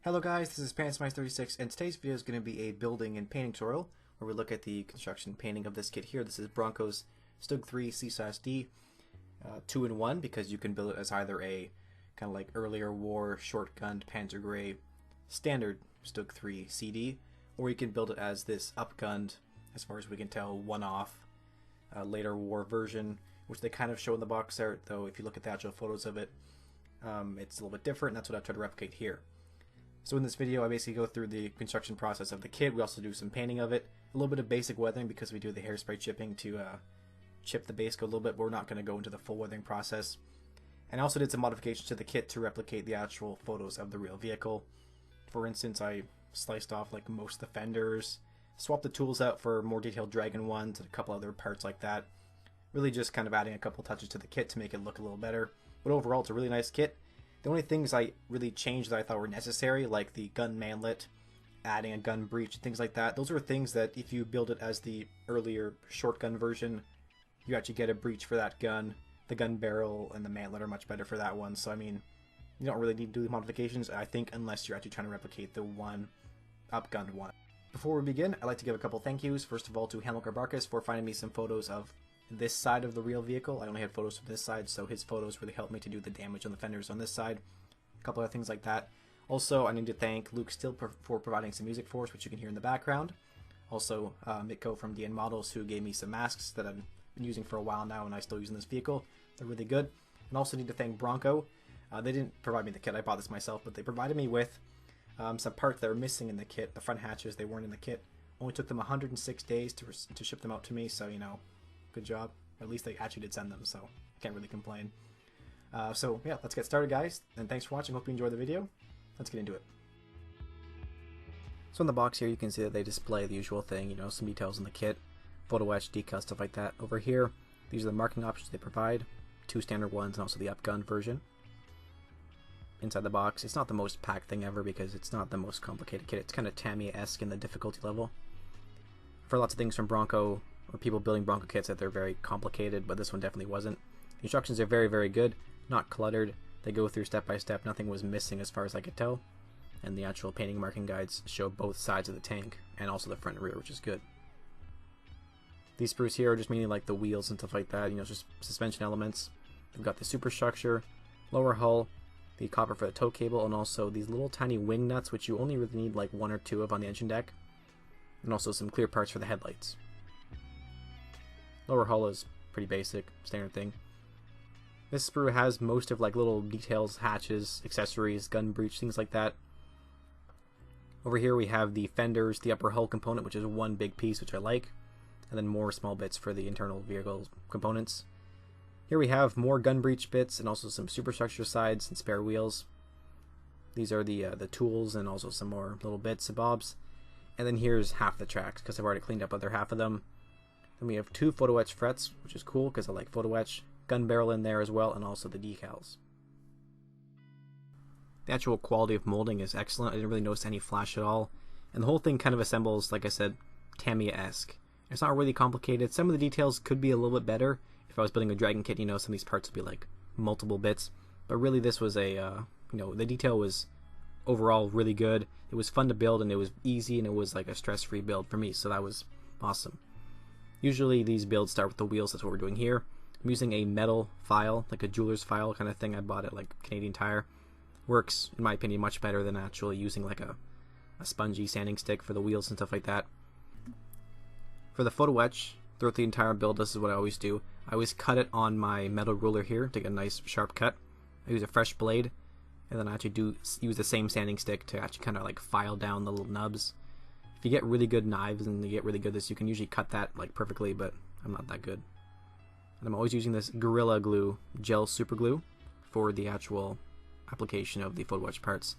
Hello guys, this is PantsMice36 and today's video is going to be a building and painting tutorial where we look at the construction painting of this kit here. This is Bronco's StuG3 C/D 2-in-1 because you can build it as either a kind of like earlier war short-gunned Panzer Gray standard StuG3 CD, or you can build it as this upgunned, as far as we can tell, one-off later war version, which they kind of show in the box art, though if you look at the actual photos of it, it's a little bit different, and that's what I've tried to replicate here. So in this video I basically go through the construction process of the kit. We also do some painting of it, a little bit of basic weathering because we do the hairspray chipping to chip the base coat a little bit, but we're not going to go into the full weathering process. And I also did some modifications to the kit to replicate the actual photos of the real vehicle. For instance, I sliced off like most of the fenders, swapped the tools out for more detailed dragon ones and a couple other parts like that. Really just kind of adding a couple touches to the kit to make it look a little better. But overall it's a really nice kit. The only things I really changed that I thought were necessary, like the gun mantlet, adding a gun breech, things like that, those are things that if you build it as the earlier shotgun version, you actually get a breech for that gun. The gun barrel and the mantlet are much better for that one, so I mean, you don't really need to do the modifications, I think, unless you're actually trying to replicate the one upgunned one. Before we begin, I'd like to give a couple thank yous. First of all, to Hamilcar Barkus for finding me some photos of this side of the real vehicle. I only had photos from this side, so his photos really helped me to do the damage on the fenders on this side. A couple other things like that. Also, I need to thank Luke Still for providing some music for us, which you can hear in the background. Also, Mitko from DN Models, who gave me some masks that I've been using for a while now, and I still use in this vehicle. They're really good. And also need to thank Bronco. They didn't provide me the kit, I bought this myself, but they provided me with some parts that were missing in the kit. The front hatches, they weren't in the kit. Only took them 106 days to ship them out to me, so, you know, good job. At least they actually did send them, so I can't really complain. So yeah, let's get started, guys, and thanks for watching. Hope you enjoyed the video. Let's get into it. So in the box here you can see that they display the usual thing, you know, some details in the kit, photo etch, decal, stuff like that. Over here, these are the marking options they provide, 2 standard ones and also the upgunned version. Inside the box, it's not the most packed thing ever because it's not the most complicated kit. It's kind of Tamiya-esque in the difficulty level. For lots of things from Bronco, or people building Bronco kits, that they're very complicated, but this one definitely wasn't. The instructions are very, very good, not cluttered. They go through step by step. Nothing was missing as far as I could tell. And the actual painting marking guides show both sides of the tank and also the front and rear, which is good. These sprues here are just mainly like the wheels and stuff like that, you know, just suspension elements. We've got the superstructure, lower hull, the copper for the tow cable, and also these little tiny wing nuts, which you only really need like 1 or 2 of on the engine deck. And also some clear parts for the headlights. Lower hull is pretty basic, standard thing. This sprue has most of like little details, hatches, accessories, gun breech, things like that. Over here we have the fenders, the upper hull component, which is one big piece, which I like, and then more small bits for the internal vehicle components. Here we have more gun breech bits and also some superstructure sides and spare wheels. These are the tools and also some more little bits and bobs. And then here's half the tracks because I've already cleaned up the other half of them. Then we have 2 photo etch frets, which is cool because I like photo etch. Gun barrel in there as well, and also the decals. The actual quality of molding is excellent. I didn't really notice any flash at all. And the whole thing kind of assembles, like I said, Tamiya-esque. It's not really complicated. Some of the details could be a little bit better. If I was building a Dragon kit, you know, some of these parts would be like multiple bits. But really this was a, you know, the detail was overall really good. It was fun to build and it was easy and it was like a stress-free build for me, so that was awesome. Usually these builds start with the wheels. That's what we're doing here. I'm using a metal file, like a jeweler's file kind of thing. I bought it like Canadian Tire. Works, in my opinion, much better than actually using like a spongy sanding stick for the wheels and stuff like that. For the photo etch, throughout the entire build, this is what I always do. I always cut it on my metal ruler here to get a nice sharp cut. I use a fresh blade, and then I actually use the same sanding stick to actually kind of like file down the little nubs. If you get really good knives and you get really good at this, you can usually cut that like perfectly, but I'm not that good. And I'm always using this Gorilla Glue gel super glue for the actual application of the photo etch parts.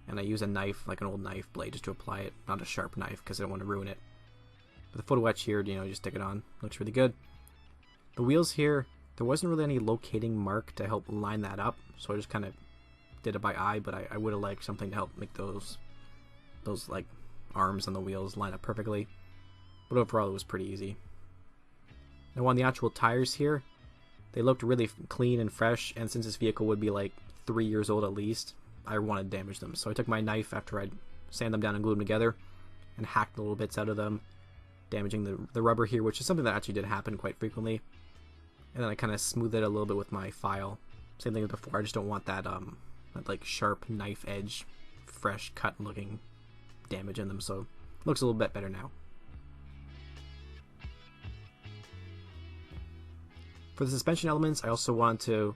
And I use a knife, like an old knife blade, just to apply it, not a sharp knife because I don't want to ruin it. But the photo etch here, you know, just stick it on. Looks really good. The wheels here, there wasn't really any locating mark to help line that up, so I just kind of did it by eye, but I would have liked something to help make those like arms on the wheels line up perfectly. But overall it was pretty easy. Now on the actual tires here, they looked really clean and fresh, and since this vehicle would be like 3 years old at least, I wanted to damage them. So I took my knife after I'd sand them down and glued them together and hacked the little bits out of them, damaging the rubber here, which is something that actually did happen quite frequently. And then I kind of smoothed it a little bit with my file. Same thing as before, I just don't want that, that like sharp knife edge, fresh cut looking damage in them, so it looks a little bit better now. For the suspension elements, I also wanted to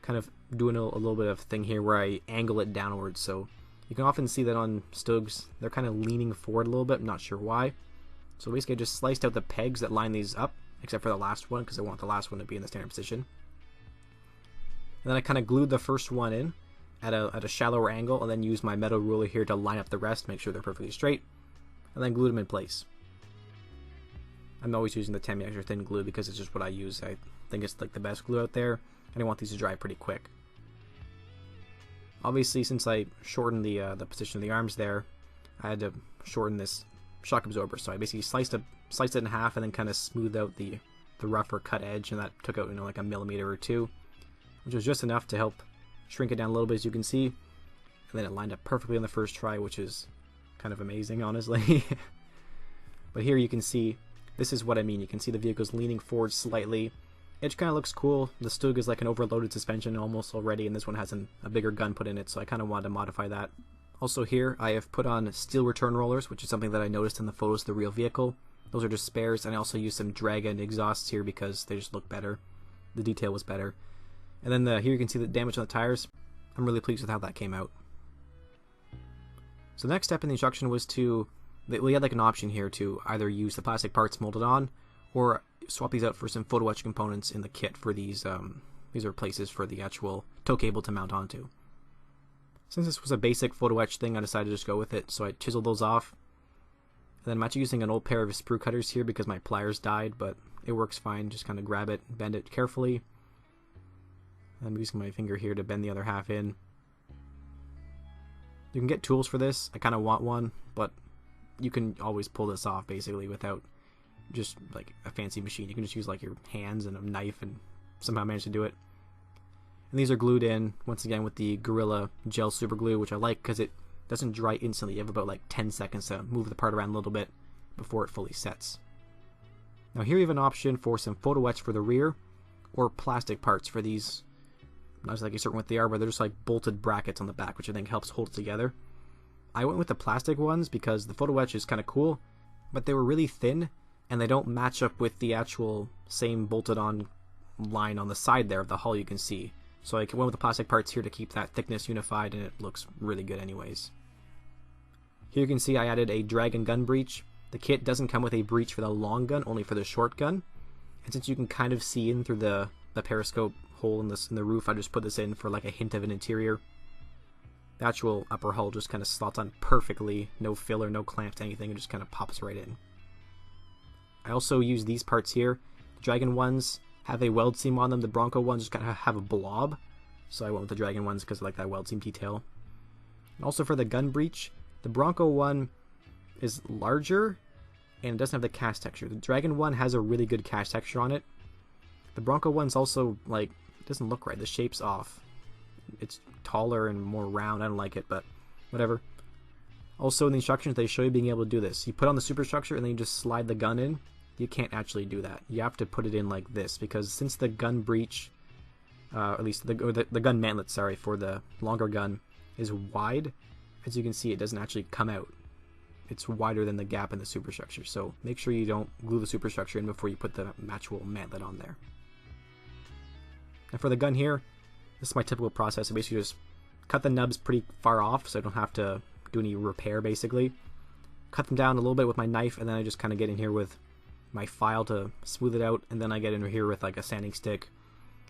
kind of do a little bit of thing here where I angle it downwards. So you can often see that on StuGs, they're kind of leaning forward a little bit, I'm not sure why. So basically I just sliced out the pegs that line these up, except for the last one, because I want the last one to be in the standard position. And then I kind of glued the first one in at a shallower angle, and then used my metal ruler here to line up the rest, make sure they're perfectly straight, and then glued them in place. I'm always using the 10mm extra thin glue because it's just what I use. I think it's like the best glue out there, and I want these to dry pretty quick. Obviously, since I shortened the position of the arms there, I had to shorten this shock absorber. So I basically sliced it in half and then kind of smoothed out the rougher cut edge, and that took out, you know, like a millimeter or two, which was just enough to help shrink it down a little bit, as you can see. And then it lined up perfectly on the first try, which is kind of amazing, honestly. But here you can see, this is what I mean. You can see the vehicle's leaning forward slightly. It kind of looks cool. The StuG is like an overloaded suspension almost already, and this one has a bigger gun put in it, so I kind of wanted to modify that. Also here, I have put on steel return rollers, which is something that I noticed in the photos of the real vehicle. Those are just spares, and I also used some dragon exhausts here because they just look better. The detail was better. And then here you can see the damage on the tires. I'm really pleased with how that came out. So the next step in the instruction was we had like an option here to either use the plastic parts molded on, or swap these out for some photo etch components in the kit for these are places for the actual tow cable to mount onto. Since this was a basic photo etch thing, I decided to just go with it, so I chiseled those off. And then I'm actually using an old pair of sprue cutters here because my pliers died, but it works fine. Just kind of grab it, bend it carefully. I'm using my finger here to bend the other half in. You can get tools for this. I kind of want one, but you can always pull this off basically without just like a fancy machine. You can just use like your hands and a knife and somehow manage to do it. And these are glued in once again with the Gorilla Gel Super Glue, which I like because it doesn't dry instantly. You have about like 10 seconds to move the part around a little bit before it fully sets. Now here you have an option for some photo etch for the rear, or plastic parts for these. Not exactly certain what they are, but they're just like bolted brackets on the back, which I think helps hold it together. I went with the plastic ones because the photo etch is kind of cool, but they were really thin and they don't match up with the actual same bolted on line on the side there of the hull you can see. So I went with the plastic parts here to keep that thickness unified, and it looks really good anyways. Here you can see I added a dragon gun breech. The kit doesn't come with a breech for the long gun, only for the short gun. And since you can kind of see in through the periscope hole in the roof, I just put this in for like a hint of an interior. The actual upper hull just kind of slots on perfectly, no filler, no clamps, anything, it just kind of pops right in. I also use these parts here. The Dragon ones have a weld seam on them, the Bronco ones just kind of have a blob, so I went with the Dragon ones because I like that weld seam detail. And also for the gun breech, the Bronco one is larger and it doesn't have the cast texture. The Dragon one has a really good cast texture on it. The Bronco one's also like, it doesn't look right, the shape's off. It's taller and more round. I don't like it, but whatever. Also in the instructions they show you being able to do this. You put on the superstructure and then you just slide the gun in. You can't actually do that. You have to put it in like this, because since the gun breech, at least the gun mantlet, sorry, for the longer gun is wide, as you can see it doesn't actually come out. It's wider than the gap in the superstructure, so make sure you don't glue the superstructure in before you put the actual mantlet on there. And for the gun here, this is my typical process. I basically just cut the nubs pretty far off so I don't have to do any repair basically. Cut them down a little bit with my knife, and then I just kind of get in here with my file to smooth it out, and then I get in here with like a sanding stick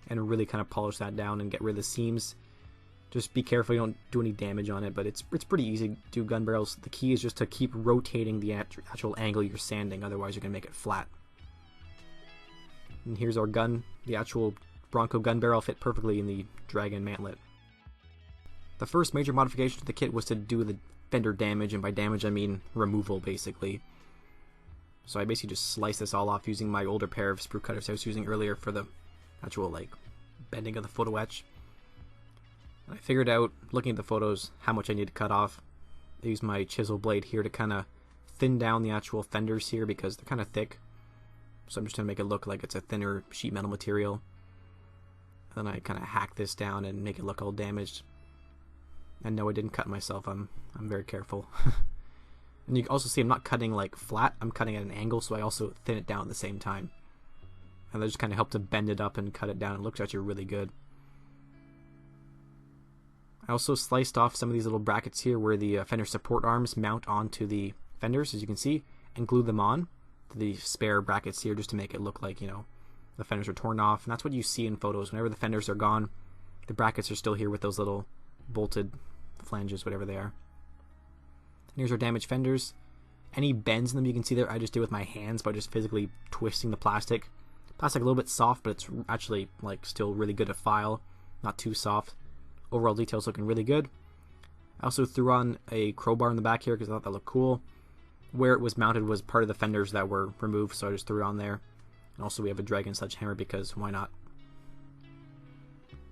and really kind of polish that down and get rid of the seams. Just be careful you don't do any damage on it, but it's pretty easy to do gun barrels. The key is just to keep rotating the actual angle you're sanding, otherwise you're going to make it flat. And here's our gun. The actual Bronco gun barrel fit perfectly in the Dragon mantlet. The first major modification to the kit was to do the fender damage, and by damage I mean removal basically. So I basically just sliced this all off using my older pair of sprue cutters I was using earlier for the actual like bending of the photo etch. I figured out, looking at the photos, how much I need to cut off. I used my chisel blade here to kind of thin down the actual fenders here because they're kind of thick. So I'm just going to make it look like it's a thinner sheet metal material. Then I kind of hack this down and make it look all damaged. And no, I didn't cut myself. I'm very careful. And you can also see I'm not cutting like flat. I'm cutting at an angle, so I also thin it down at the same time. And that just kind of helped to bend it up and cut it down. It looks actually really good. I also sliced off some of these little brackets here where the fender support arms mount onto the fenders, as you can see, and glued them on to the spare brackets here just to make it look like, you know, the fenders are torn off. And that's what you see in photos. Whenever the fenders are gone, the brackets are still here with those little bolted flanges, whatever they are. And here's our damaged fenders. Any bends in them you can see there, I just did with my hands by just physically twisting the plastic. Plastic a little bit soft, but it's actually like still really good to file, not too soft. Overall details looking really good. I also threw on a crowbar in the back here because I thought that looked cool. Where it was mounted was part of the fenders that were removed, so I just threw it on there. And also we have a dragon sledgehammer because why not?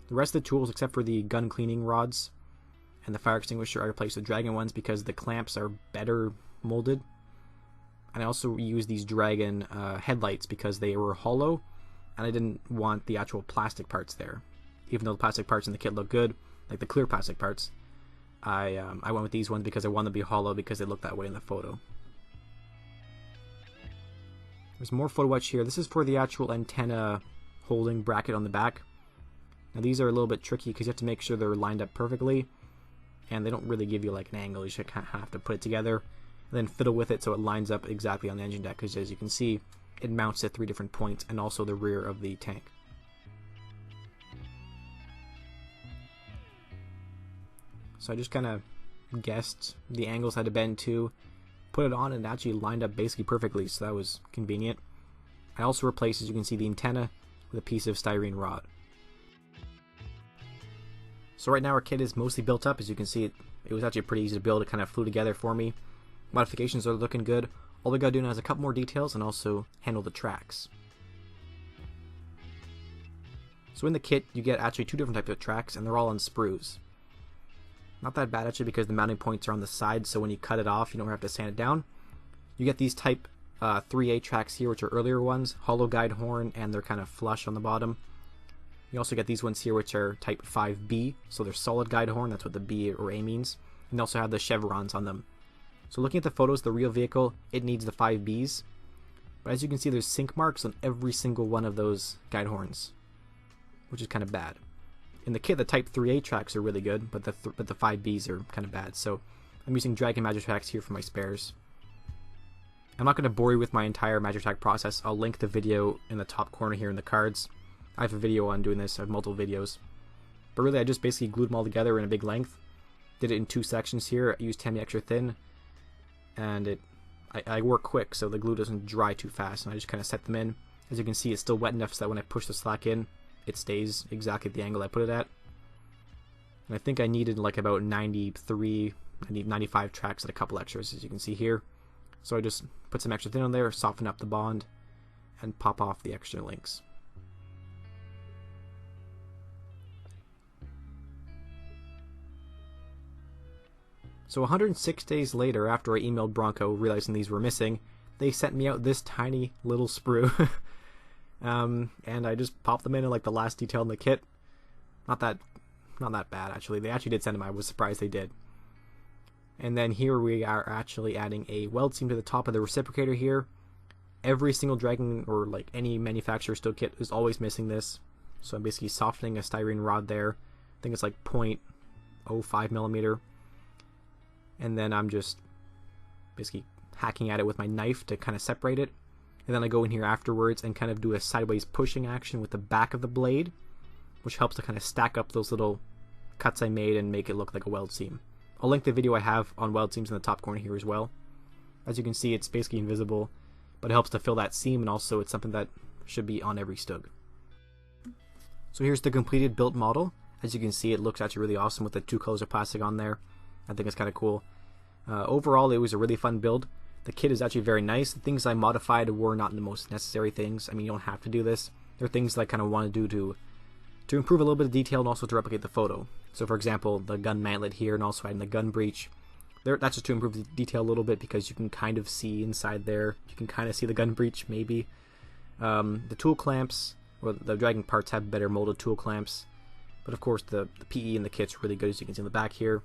The rest of the tools, except for the gun cleaning rods and the fire extinguisher, I replaced with dragon ones because the clamps are better molded. And I also used these dragon headlights because they were hollow and I didn't want the actual plastic parts there. Even though the plastic parts in the kit look good, like the clear plastic parts, I went with these ones because I wanted them to be hollow because they look that way in the photo. There's more photo etch here. This is for the actual antenna holding bracket on the back. Now these are a little bit tricky because you have to make sure they're lined up perfectly, and they don't really give you like an angle. You should kind of have to put it together and then fiddle with it so it lines up exactly on the engine deck, because as you can see, it mounts at 3 different points and also the rear of the tank. So I just kind of guessed the angles had to bend to, put it on, and it actually lined up basically perfectly, so that was convenient. I also replaced, as you can see, the antenna with a piece of styrene rod. So right now our kit is mostly built up. As you can see, it was actually pretty easy to build. It kind of flew together for me. Modifications are looking good. All we gotta do now is a couple more details and also handle the tracks. So in the kit you get actually 2 different types of tracks, and they're all on sprues. Not that bad actually because the mounting points are on the side, so when you cut it off you don't have to sand it down. You get these type 3A tracks here, which are earlier ones, hollow guide horn, and they're kind of flush on the bottom. You also get these ones here which are type 5B, so they're solid guide horn, that's what the B or A means. And they also have the chevrons on them. So looking at the photos, the real vehicle, it needs the 5Bs. But as you can see, there's sink marks on every single one of those guide horns, which is kind of bad. In the kit, the type 3A tracks are really good, but the 5Bs are kind of bad. So I'm using Dragon Magitracks here for my spares. I'm not going to bore you with my entire Magitrack process. I'll link the video in the top corner here in the cards. I have a video on doing this. I have multiple videos. But really, I just basically glued them all together in a big length. Did it in 2 sections here. I used Tamiya Extra Thin. And I work quick, so the glue doesn't dry too fast. And I just kind of set them in. As you can see, it's still wet enough so that when I push the slack in, it stays exactly at the angle I put it at. And I think I needed like about 93, 95 tracks and a couple extras, as you can see here. So I just put some extra thin on there, soften up the bond, and pop off the extra links. So 106 days later, after I emailed Bronco realizing these were missing, they sent me out this tiny little sprue. And I just popped them in like the last detail in the kit. Not that bad actually. They actually did send them. I was surprised they did. And then here we are actually adding a weld seam to the top of the reciprocator here. Every single Dragon or like any manufacturer StuG kit is always missing this. So I'm basically softening a styrene rod there. I think it's like 0.05 millimeter. And then I'm just basically hacking at it with my knife to kind of separate it. And then I go in here afterwards and kind of do a sideways pushing action with the back of the blade, which helps to kind of stack up those little cuts I made and make it look like a weld seam. I'll link the video I have on weld seams in the top corner here as well. As you can see, it's basically invisible, but it helps to fill that seam, and also it's something that should be on every StuG. So here's the completed built model. As you can see, it looks actually really awesome with the 2 colors of plastic on there. I think it's kind of cool. Overall, it was a really fun build. The kit is actually very nice. The things I modified were not the most necessary things. I mean, you don't have to do this. They're things that I kind of want to do to to improve a little bit of detail and also to replicate the photo. So for example, the gun mantlet here and also adding the gun breech. That's just to improve the detail a little bit because you can kind of see inside there. You can kind of see the gun breech maybe. The tool clamps, or the dragging parts have better molded tool clamps. But of course the PE in the kit's really good, as you can see in the back here.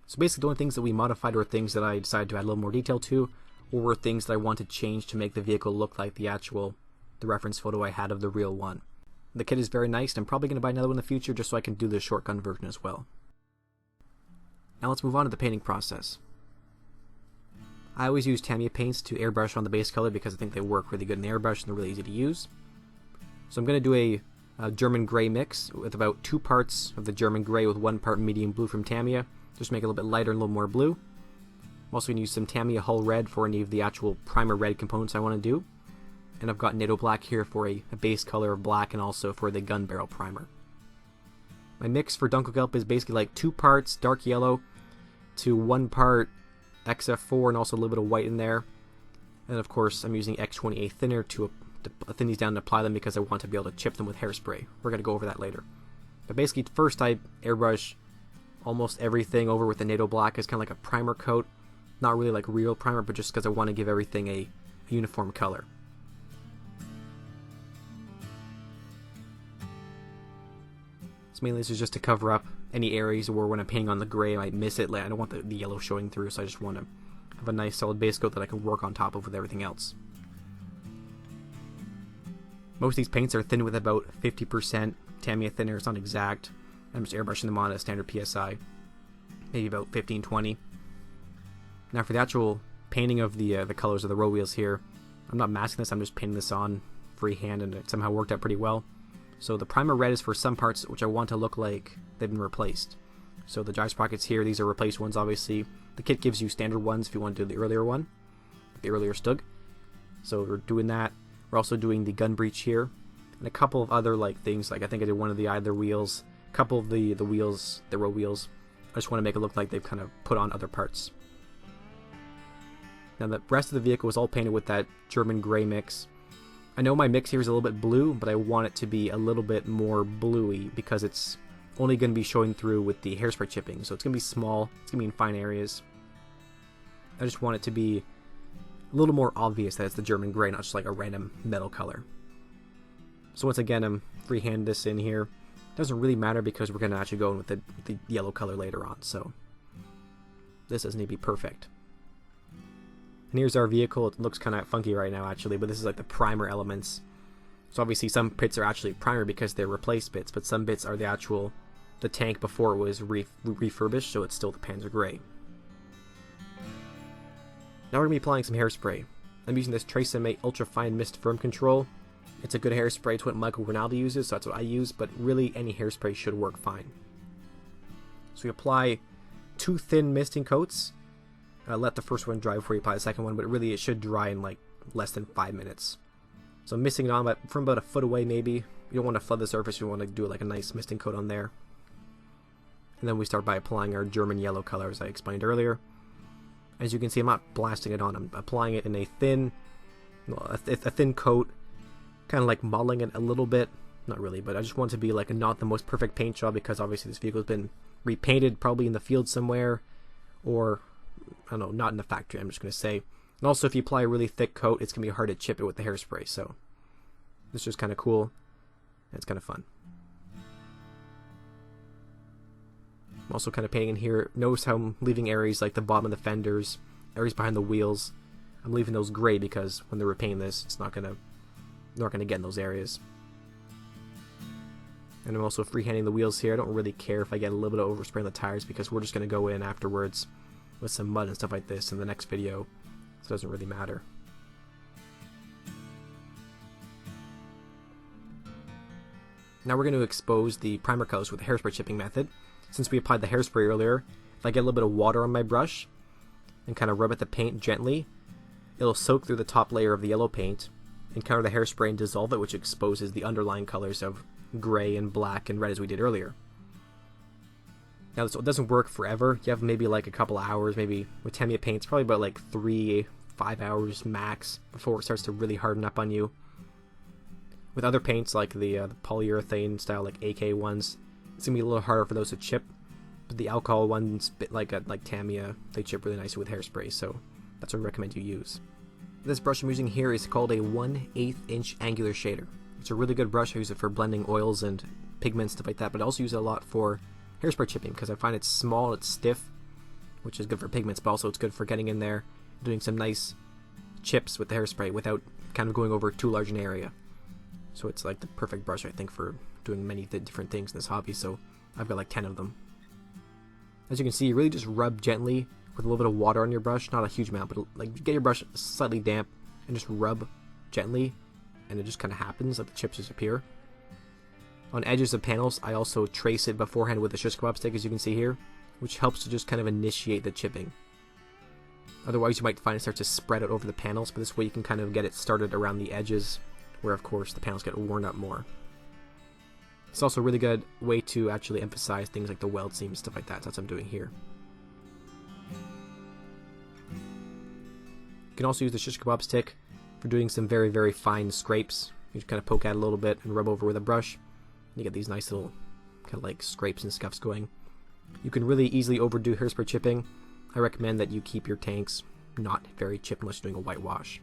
So basically the only things that we modified were things that I decided to add a little more detail to, or were things that I wanted to change to make the vehicle look like the reference photo I had of the real one. The kit is very nice, and I'm probably going to buy another one in the future just so I can do the shotgun version as well. Now let's move on to the painting process. I always use Tamiya paints to airbrush on the base color because I think they work really good in the airbrush and they're really easy to use. So I'm going to do a German gray mix with about 2 parts of the German gray with 1 part medium blue from Tamiya, just to make it a little bit lighter and a little more blue. I'm also going to use some Tamiya hull red for any of the actual primer red components I want to do. And I've got NATO black here for a base color of black and also for the gun barrel primer. My mix for Dunkelgelb is basically like 2 parts dark yellow to 1 part XF4 and also a little bit of white in there. And of course I'm using X28 thinner to thin these down and apply them because I want to be able to chip them with hairspray. We're going to go over that later. But basically first I airbrush almost everything over with the NATO black as kind of like a primer coat. Not really like real primer, but just because I want to give everything a uniform color. So mainly this is just to cover up any areas where when I'm painting on the gray I might miss it. Like, I don't want the yellow showing through, so I just want to have a nice solid base coat that I can work on top of with everything else. Most of these paints are thin with about 50% Tamiya thinner. It's not exact. I'm just airbrushing them on a standard PSI, maybe about 15-20. Now for the actual painting of the colors of the row wheels here, I'm not masking this, I'm just painting this on freehand, and it somehow worked out pretty well. So the primer red is for some parts which I want to look like they've been replaced. So the drive sprockets here, these are replaced ones obviously. The kit gives you standard ones if you want to do the earlier one, the earlier StuG. So we're doing that. We're also doing the gun breech here, and a couple of other like things, like I think I did one of the either wheels, a couple of the wheels, the row wheels. I just want to make it look like they've kind of put on other parts. Now the rest of the vehicle was all painted with that German gray mix. I know my mix here is a little bit blue, but I want it to be a little bit more bluey because it's only going to be showing through with the hairspray chipping. So it's going to be small, it's going to be in fine areas. I just want it to be a little more obvious that it's the German gray, not just like a random metal color. So once again, I'm freehand this in here. It doesn't really matter because we're going to actually go in with the yellow color later on. So this doesn't need to be perfect. And here's our vehicle. It looks kind of funky right now actually, but this is like the primer elements. So obviously some bits are actually primer because they're replaced bits, but some bits are the tank before it was refurbished, so it's still the Panzer Gray. Now we're going to be applying some hairspray. I'm using this Tresemme Ultra Fine Mist Firm Control. It's a good hairspray. It's what Michael Rinaldi uses, so that's what I use, but really any hairspray should work fine. So we apply 2 thin misting coats. Let the first one dry before you apply the second one, but really it should dry in like less than 5 minutes. So I'm misting it on from about a foot away maybe. You don't want to flood the surface, you want to do like a nice misting coat on there. And then we start by applying our German yellow color as I explained earlier. As you can see, I'm not blasting it on, I'm applying it in a thin coat, kind of like modeling it a little bit. Not really, but I just want it to be like not the most perfect paint job because obviously this vehicle has been repainted probably in the field somewhere, or I don't know, not in the factory, I'm just going to say. And also if you apply a really thick coat, it's going to be hard to chip it with the hairspray, so it's just kind of cool, and it's kind of fun. I'm also kind of painting in here. Notice how I'm leaving areas like the bottom of the fenders, areas behind the wheels. I'm leaving those gray because when they're repainting this, it's not going to get in those areas. And I'm also freehanding the wheels here. I don't really care if I get a little bit of overspray on the tires because we're just going to go in afterwards with some mud and stuff like this in the next video, so it doesn't really matter. Now we're going to expose the primer colors with the hairspray chipping method. Since we applied the hairspray earlier, if I get a little bit of water on my brush and kind of rub at the paint gently, it'll soak through the top layer of the yellow paint, encounter the hairspray and dissolve it, which exposes the underlying colors of gray and black and red as we did earlier. Now this doesn't work forever. You have maybe like a couple hours, maybe with Tamiya paints, probably about like 3-5 hours max before it starts to really harden up on you. With other paints like the polyurethane style like AK ones, it's gonna be a little harder for those to chip. But the alcohol ones, like Tamiya, they chip really nicely with Hairspray, so that's what I recommend you use. This brush I'm using here is called a 1/8 inch angular shader. It's a really good brush. I use it for blending oils and pigments, stuff like that, but I also use it a lot for hairspray chipping because I find it's small, it's stiff, which is good for pigments, but also it's good for getting in there, doing some nice chips with the hairspray without kind of going over too large an area. So it's like the perfect brush, I think, for doing many different things in this hobby, so I've got like 10 of them. As you can see, you really just rub gently with a little bit of water on your brush, not a huge amount, but like get your brush slightly damp and just rub gently, and it just kind of happens, like the chips just appear. On edges of panels, I also trace it beforehand with a shish kebab stick, as you can see here, which helps to just kind of initiate the chipping. Otherwise, you might find it starts to spread out over the panels, but this way you can kind of get it started around the edges, where of course the panels get worn up more. It's also a really good way to actually emphasize things like the weld seams, stuff like that. That's what I'm doing here. You can also use the shish kebab stick for doing some very, very fine scrapes. You just kind of poke at it a little bit and rub over with a brush. And you get these nice little kind of like scrapes and scuffs going. You can really easily overdo hairspray chipping. I recommend that you keep your tanks not very chipped unless you're doing a whitewash.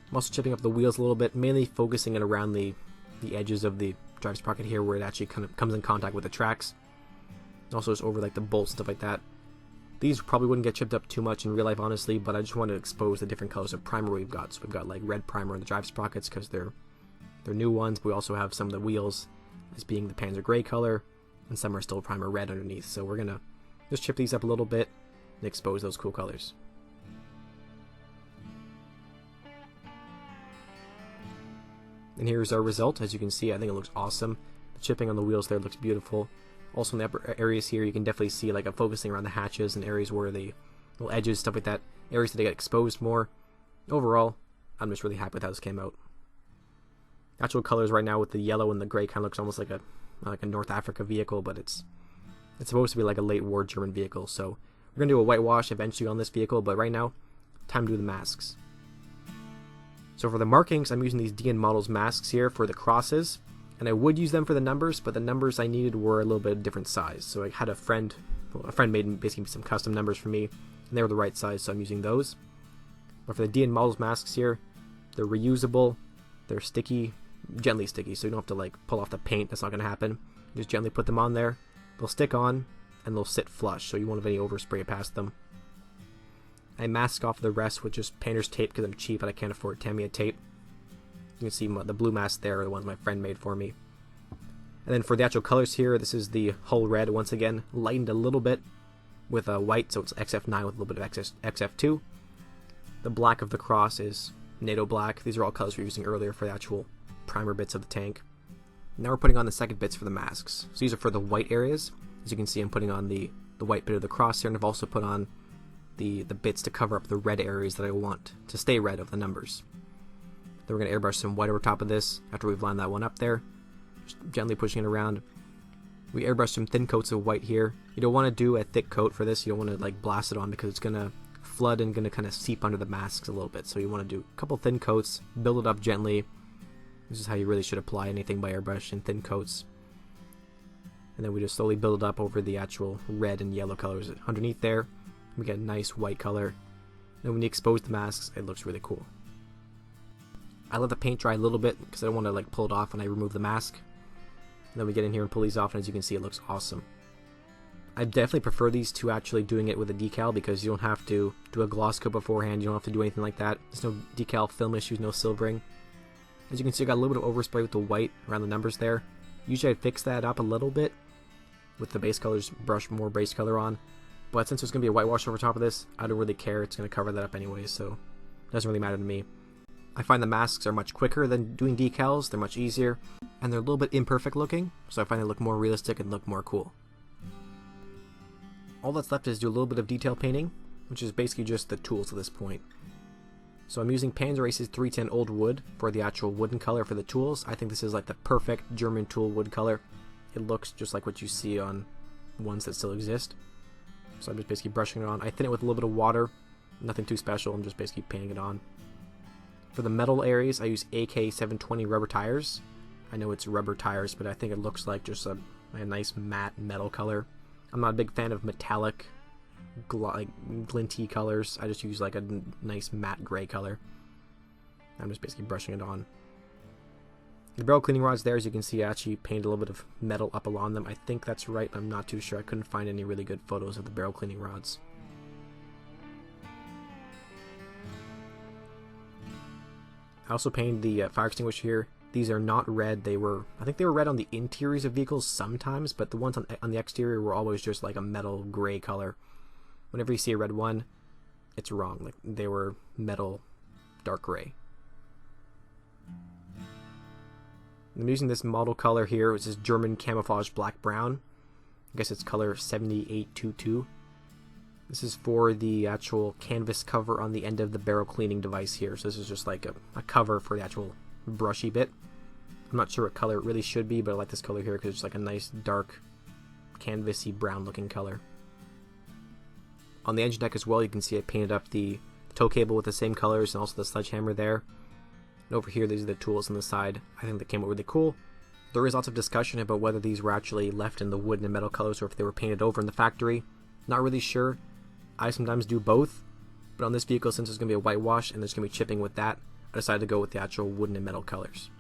I'm also chipping up the wheels a little bit, mainly focusing it around the edges of the driver's sprocket here where it actually kind of comes in contact with the tracks. Also just over like the bolts and stuff like that. These probably wouldn't get chipped up too much in real life, honestly, but I just want to expose the different colors of primer we've got. So we've got like red primer on the drive sprockets because they're new ones, but we also have some of the wheels as being the Panzer gray color, and some are still primer red underneath. So we're gonna just chip these up a little bit and expose those cool colors. And here's our result. As you can see, I think it looks awesome. The chipping on the wheels there looks beautiful. Also in the upper areas here, you can definitely see like I'm focusing around the hatches and areas where the little edges, stuff like that, areas that they get exposed more. Overall, I'm just really happy with how this came out. Actual colors right now with the yellow and the gray kind of looks almost like a North Africa vehicle, but it's supposed to be like a late war German vehicle. So we're gonna do a whitewash eventually on this vehicle, but right now, time to do the masks. So for the markings, I'm using these DN Models masks here for the crosses, and I would use them for the numbers, but the numbers I needed were a little bit different size. So I had a friend made basically some custom numbers for me, and they were the right size, so I'm using those. But for the DN Models masks here, they're reusable, they're sticky, gently sticky, so you don't have to like pull off the paint. That's not going to happen. You just gently put them on there, they'll stick on, and they'll sit flush, so you won't have any overspray past them. I mask off the rest with just painter's tape because I'm cheap and I can't afford Tamiya tape. You can see the blue masks there are the ones my friend made for me. And then for the actual colors here, this is the hull red, once again, lightened a little bit with white, so it's XF9 with a little bit of XF2. The black of the cross is NATO black. These are all colors we were using earlier for the actual primer bits of the tank. Now we're putting on the second bits for the masks. So these are for the white areas. As you can see, I'm putting on the white bit of the cross here, and I've also put on the bits to cover up the red areas that I want to stay red of the numbers. Then we're going to airbrush some white over top of this after we've lined that one up there. Just gently pushing it around. We airbrush some thin coats of white here. You don't want to do a thick coat for this. You don't want to like blast it on because it's going to flood and going to kind of seep under the masks a little bit. So you want to do a couple thin coats, build it up gently. This is how you really should apply anything by airbrush in thin coats. And then we just slowly build it up over the actual red and yellow colors underneath there. We get a nice white color. Then when you expose the masks, it looks really cool. I let the paint dry a little bit because I don't want to like pull it off when I remove the mask. And then we get in here and pull these off, and as you can see, it looks awesome. I definitely prefer these to actually doing it with a decal because you don't have to do a gloss coat beforehand. You don't have to do anything like that. There's no decal film issues, no silvering. As you can see, I got a little bit of overspray with the white around the numbers there. Usually I'd fix that up a little bit with the base colors, brush more base color on. But since there's going to be a whitewash over top of this, I don't really care. It's going to cover that up anyway, so it doesn't really matter to me. I find the masks are much quicker than doing decals. They're much easier, and they're a little bit imperfect looking, so I find they look more realistic and look more cool. All that's left is do a little bit of detail painting, which is basically just the tools at this point. So I'm using Panzer Aces 310 Old Wood for the actual wooden color for the tools. I think this is like the perfect German tool wood color. It looks just like what you see on ones that still exist. So I'm just basically brushing it on. I thin it with a little bit of water Nothing too special, I'm just basically painting it on. For the metal areas, I use AK-720 rubber tires. I know it's rubber tires, but I think it looks like just a nice matte metal color. I'm not a big fan of metallic, glinty colors. I just use like a nice matte gray color. I'm just basically brushing it on. The barrel cleaning rods there, as you can see, I actually painted a little bit of metal up along them. I think that's right, I'm not too sure. I couldn't find any really good photos of the barrel cleaning rods. I also painted the fire extinguisher here. These are not red. I think they were red on the interiors of vehicles sometimes, but the ones on the exterior were always just like a metal gray color. Whenever you see a red one, it's wrong. Like, they were metal dark gray. I'm using this model color here, which is German camouflage black brown. I guess it's color 7822. This is for the actual canvas cover on the end of the barrel cleaning device here. So this is just like a cover for the actual brushy bit. I'm not sure what color it really should be, but I like this color here because it's like a nice dark canvasy brown looking color. On the engine deck as well, you can see I painted up the tow cable with the same colors and also the sledgehammer there. And over here, these are the tools on the side. I think they came out really cool. There is lots of discussion about whether these were actually left in the wood and metal colors or if they were painted over in the factory. Not really sure. I sometimes do both, but on this vehicle, since there's going to be a whitewash and there's going to be chipping with that, I decided to go with the actual wooden and metal colors.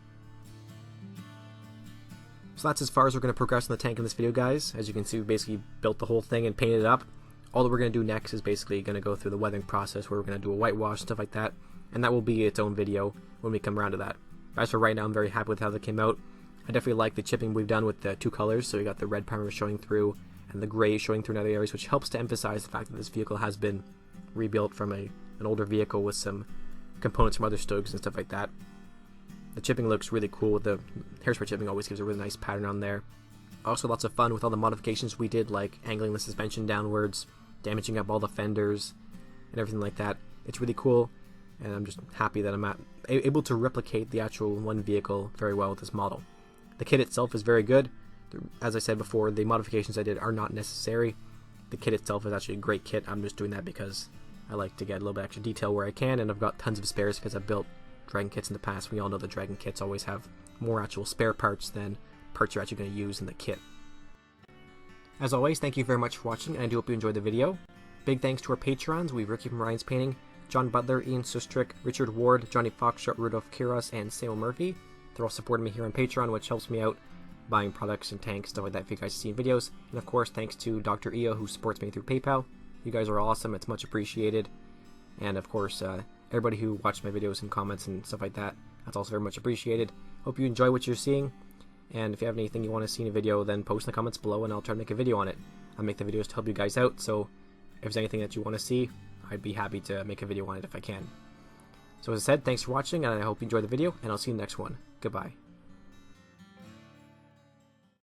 So that's as far as we're going to progress in the tank in this video, guys. As you can see, we basically built the whole thing and painted it up. All that we're going to do next is basically going to go through the weathering process where we're going to do a whitewash, stuff like that, and that will be its own video when we come around to that. As for right now, I'm very happy with how they came out. I definitely like the chipping we've done with the two colors, so we got the red primer showing through and the gray showing through in other areas, which helps to emphasize the fact that this vehicle has been rebuilt from an older vehicle with some components from other StuGs and stuff like that. The chipping looks really cool. The hairspray chipping always gives a really nice pattern on there. Also lots of fun with all the modifications we did, like angling the suspension downwards, damaging up all the fenders, and everything like that. It's really cool, and I'm just happy that I'm able to replicate the actual one vehicle very well with this model. The kit itself is very good. As I said before, the modifications I did are not necessary. The kit itself is actually a great kit. I'm just doing that because I like to get a little bit extra detail where I can, and I've got tons of spares because I've built Dragon kits in the past. We all know the Dragon kits always have more actual spare parts than parts you're actually going to use in the kit. As always, thank you very much for watching, and I do hope you enjoyed the video. Big thanks to our patrons. We have Ricky from Ryan's Painting, John Butler, Ian Sustrick, Richard Ward, Johnny Foxtrot, Rudolph Kiros, and Samuel Murphy. They're all supporting me here on Patreon, which helps me out buying products and tanks, stuff like that for you guys to see in videos. And of course, thanks to Dr. EO, who supports me through PayPal. You guys are awesome. It's much appreciated. And of course, everybody who watched my videos and comments and stuff like that, that's also very much appreciated. Hope you enjoy what you're seeing. And if you have anything you want to see in a video, then post in the comments below and I'll try to make a video on it. I make the videos to help you guys out, so if there's anything that you want to see, I'd be happy to make a video on it if I can. So as I said, thanks for watching, and I hope you enjoyed the video, and I'll see you in the next one. Goodbye.